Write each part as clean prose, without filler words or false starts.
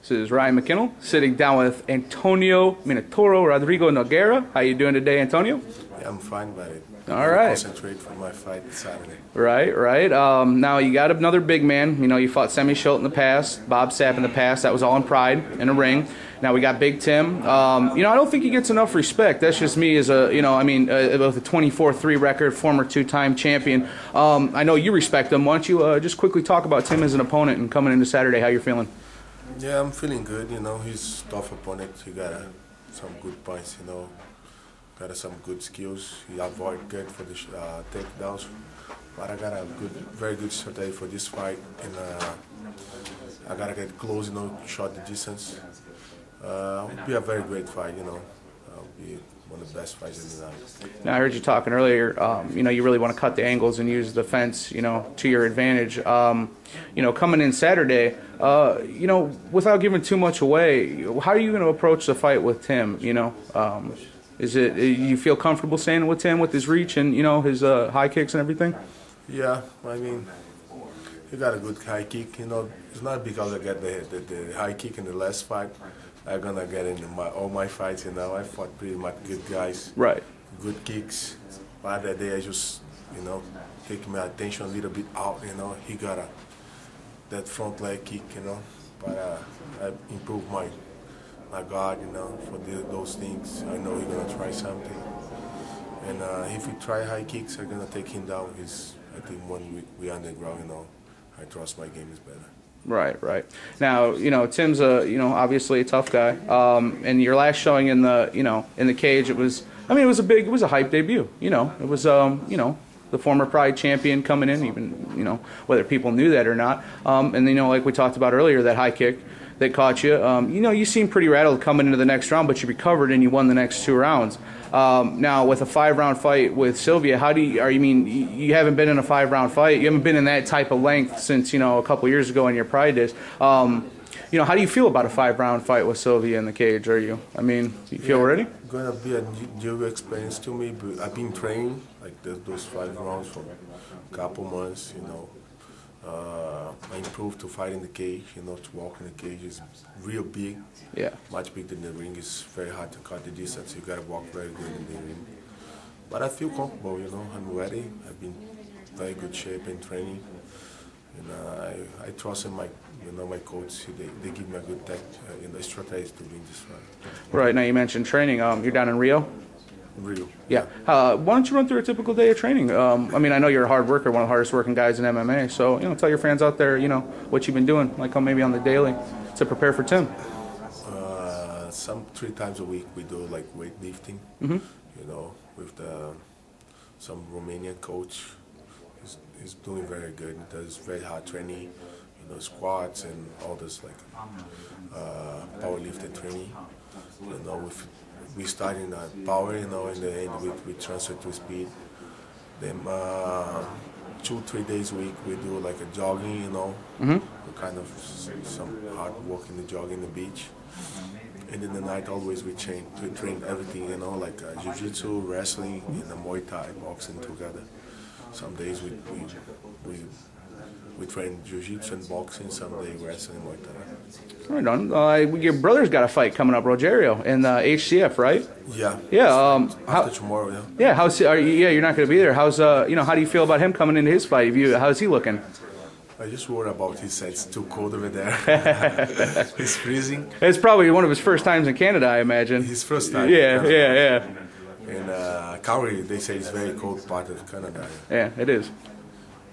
This is Ryan McKinnell sitting down with Antonio Rodrigo Nogueira. How you doing today, Antonio? Yeah, I'm fine, buddy. All right. Concentrate for my fight this Saturday. Right. Now you got another big man. You know, you fought Semi Schultz in the past, Bob Sapp in the past. That was all in pride in a ring. Now we got Big Tim. You know, I don't think he gets enough respect. That's just me as a, with a 24-3 record, former two-time champion. I know you respect him. Why don't you just quickly talk about Tim as an opponent and coming into Saturday, how you're feeling? Yeah, I'm feeling good. You know, he's a tough opponent. He got some good points. You know, got some good skills. He avoid good for the takedowns. But I got a very good strategy for this fight, and I gotta get close. You know, short the distance. It'll be a very great fight. You know, it'll be one of the best fights in the night. Now I heard you talking earlier. You really want to cut the angles and use the fence, to your advantage. Coming in Saturday, without giving too much away, how are you going to approach the fight with Tim? Is it you feel comfortable staying with Tim with his reach and his high kicks and everything? Yeah, I mean, he got a good high kick. It's not because I got the high kick in the last fight. I'm gonna get in all my fights. I fought pretty much good guys. Right. Good kicks. But that day I just, take my attention a little bit out. He got that front leg kick. But I improved my guard. For those things. I know he's gonna try something. And if he try high kicks, I'm gonna take him down. I think when we on the ground, I trust my game is better. Right. Now, Tim's obviously a tough guy. And your last showing in the cage, it was a hype debut. It was the former Pride champion coming in, even whether people knew that or not. And like we talked about earlier, that high kick that caught you. You seemed pretty rattled coming into the next round, but you recovered and you won the next 2 rounds. Now with a 5-round fight with Sylvia, you haven't been in a 5-round fight. You haven't been in that type of length since a couple years ago in your Pride days. How do you feel about a 5-round fight with Sylvia in the cage? Do you feel ready? It's gonna be a new experience to me. But I've been training like those 5 rounds for a couple months. I improved to fight in the cage. To walk in the cage is real big. Yeah. Much bigger than the ring. It's very hard to cut the distance. You gotta walk very good in the ring. But I feel comfortable. I'm ready. I've been in very good shape in training. I trust in my coach. They give me a good strategy to win this fight. Right. Now you mentioned training. You're down in Rio. Rio. Yeah. Why don't you run through a typical day of training? I know you're a hard worker, one of the hardest working guys in MMA. So tell your fans out there, what you've been doing, like maybe on the daily, to prepare for Tim. Some 3 times a week we do like weightlifting. With some Romanian coach. He's doing very good. He does very hard training, squats and all this like powerlifting training. We start in power, in the end we transfer to speed. Then 2-3 days a week we do like a jogging, kind of some hard work in the jogging in the beach. And in the night always we train everything, like jiu-jitsu, wrestling, and Muay Thai, boxing together. Some days we train jiu-jitsu and boxing, some days wrestling and Muay Thai. Right on. Your brother's got a fight coming up, Rogerio, in HCF, right? Yeah. Yeah. After tomorrow, yeah. Yeah. How's you're not going to be there. How's how do you feel about him coming into his fight? How's he looking? I just worry about his side. It's too cold over there. He's freezing. It's probably one of his first times in Canada, I imagine. His first time. Yeah. And Calgary, they say it's very cold part of Canada. Yeah, it is.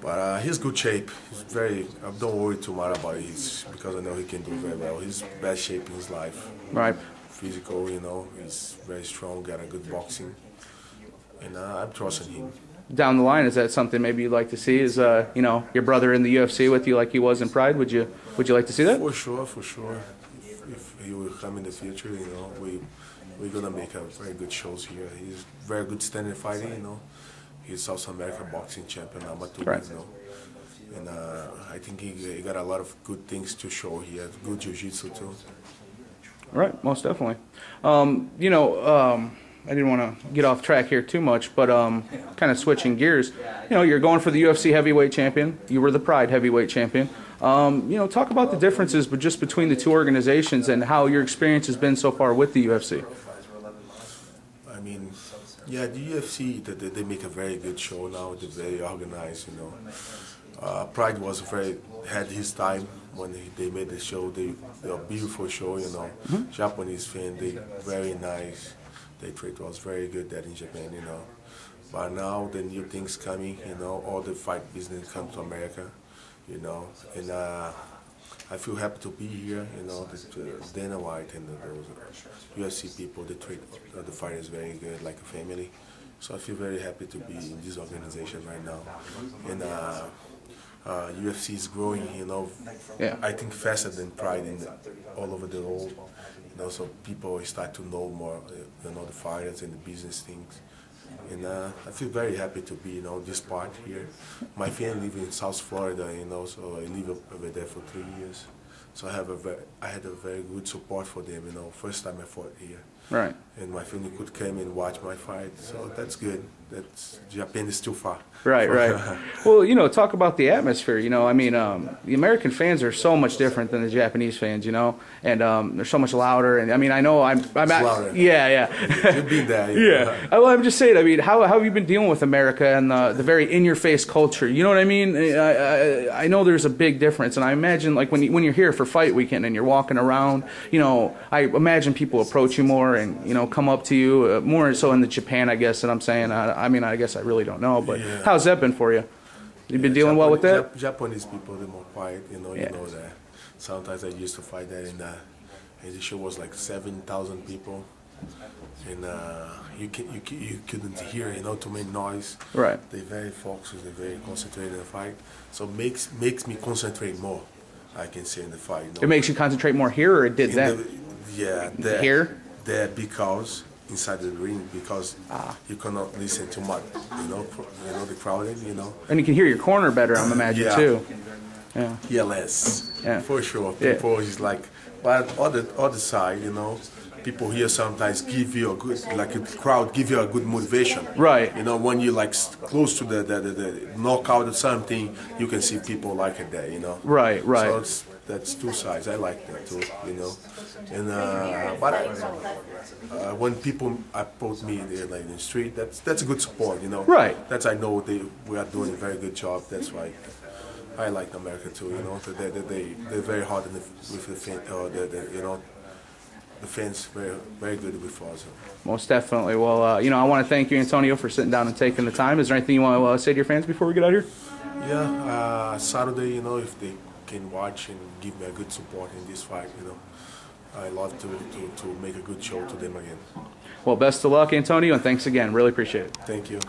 But he's good shape. He's very. I don't worry too much about it. Because I know he can do very well. He's best shape in his life. Right. Physical, he's very strong. Got a good boxing, and I'm trusting him. Down the line, is that something maybe you'd like to see? Is your brother in the UFC with you like he was in Pride? Would you like to see that? For sure. If he will come in the future, we're gonna make a very good shows here. He's very good standing fighting, He's South American boxing champion, amateur, right. And I think he got a lot of good things to show. He has good jiu-jitsu too. Right, most definitely. I didn't want to get off track here too much, but kind of switching gears. You're going for the UFC heavyweight champion. You were the Pride heavyweight champion. Talk about the differences, but just between the two organizations and how your experience has been so far with the UFC. I mean, yeah, the UFC, they make a very good show now. They're very organized, Pride had his time when they made the show. They're a beautiful show, Japanese fan, they very nice. Their trade was very good there in Japan, But now the new things coming, all the fight business come to America, and I feel happy to be here, Dana White and those UFC people, they treat the fighters very good, like a family. So I feel very happy to be in this organization right now. And UFC is growing, I think faster than Pride all over the world. So people start to know more, the fighters and the business things. And I feel very happy to be, this part here. My family live in South Florida, so I live over there for 3 years. So I had a very good support for them, first time I fought here. Right. And my family could come and watch my fight, so that's good. Japan is too far. Right, right. Well, talk about the atmosphere. The American fans are so much different than the Japanese fans, and they're so much louder. And I know I'm louder. Yeah. You've been there. Yeah. Well, I'm just saying. How have you been dealing with America and the very in-your-face culture? You know what I mean? I know there's a big difference, and I imagine like when you're here for fight weekend and you're walking around, I imagine people approach you more and come up to you more so in the Japan, I guess. That I'm saying. I guess I really don't know, but yeah. How's that been for you? You've been dealing well with that? Japanese people, they're more quiet, you know that. Sometimes I used to fight there, and the show was like 7,000 people, and you couldn't hear, too many noise. Right. They're very focused, they're very concentrated in the fight, so makes me concentrate more, I can say, in the fight. It makes you concentrate more here, or it did that? There. Here? There, because inside the ring, because you cannot listen too much, the crowding, And you can hear your corner better, I'm imagining, too. Yeah, less. Yeah. For sure. People is like, but other side, people here sometimes give you a good, like a crowd give you a good motivation. Right. When you like close to the knockout or something, you can see people like it there, Right. So that's two sides. I like that too, And but when people approach me like in the street, that's a good support, Right. That's I know we are doing a very good job. That's why I like America too, they're very hard with the fan, the fans very good with us. Most definitely. Well, I want to thank you, Antonio, for sitting down and taking the time. Is there anything you want to say to your fans before we get out of here? Yeah, Saturday, if they can watch and give me a good support in this fight, I love to make a good show to them again. Well, best of luck, Antonio, and thanks again. Really appreciate it. Thank you.